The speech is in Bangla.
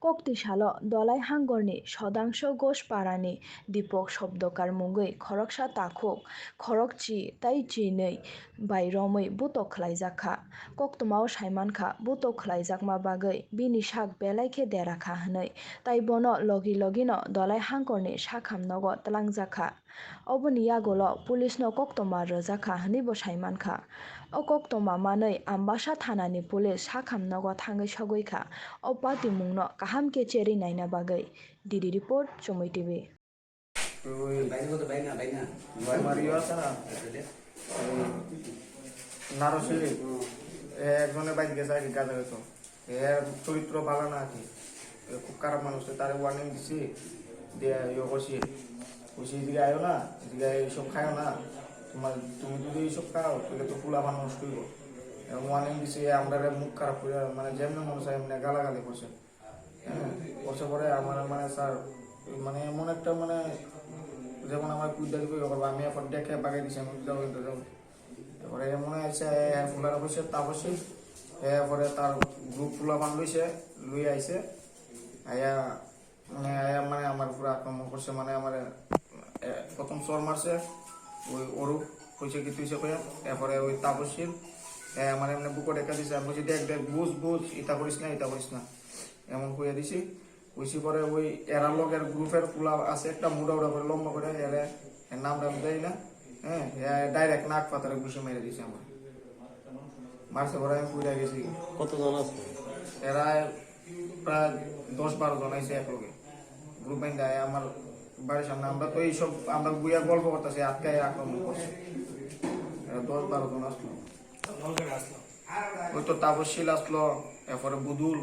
Koktisalo dolai hangorni sodangsho gosh parani dipok shobdokar mungoi khoroksa takhok khorokchi tai chi nei bai romoi butok khlaijakha koktomao saimankha butok khlaijakma bagai bini sak belaikhe derakha hnei tai bono logi logino dolai hangkorni sakhamnogo tlangjakha oboni yagolo pulisno koktoma rwjakha hwnei bo saimankha o koktoma manui Ambassa thanani pulis sakhamnogo thangui sogoikha o pati mungno kaham ke cheri naina bagai didi report Chomoi TV একজনের বাইক গেছে আর কি কাজে হতো এর চরিত্র ভালো না আর কি খুব খারাপ মানুষ তার ওয়ার্নিং দিছি দিয়ে করছি কইছি এদিকে আয়ো না এদিকে এইসব খায়ও না তুমি যদি এইসব খাও তাহলে তো ফুলা মানুষ নষ্ট হইব ওয়ার্নিং দিছি আমরা মুখ খারাপ করে মানে যেমন মানুষ এমনি গালাগালি করছে হ্যাঁ করছে পরে আমার মানে স্যার মানে এমন একটা মানে যেমন আমার কুইদারি করে করবো আমি এখন দেখে বাগাই দিছি আমি যাবো এবারে এমন আছে ফুলার অবশ্যই তা অবশ্যই এরপরে তার গ্রুপ ফুলা বান লইছে লই আইছে আয়া মানে আমার পুরো আক্রমণ করছে মানে আমার প্রথম চর মারছে ওই অরূপ কইছে কি তুইছে কয়া এরপরে ওই তাপসীর আমার এমনি বুকো ডেকা দিছে আমি বলছি দেখ দেখ বুঝ ইটা করিস না এমন কইয়া দিছি কইছি পরে ওই এরা লগের গ্রুপের ফুলা আছে একটা মুড়া উড়া করে লম্বা করে এর নামটা দেয় না হ্যাঁ ডাইরেক্ট নাক পাতারে ঘুষে মেরে দিছে আমার মারছে পরে আমি পুইরা গেছি। কতজন আছে? এরা প্রায় 10-12 জন আইছে এক লগে গ্রুপ বাইন্দা আমার বাড়ির সামনে আমরা তো এইসব আমরা বুয়া গল্প করতেছি আটকায় আক্রমণ করছে 10-12 জন আসলো ওই তো তাপসশীল আসলো এরপরে বুদুল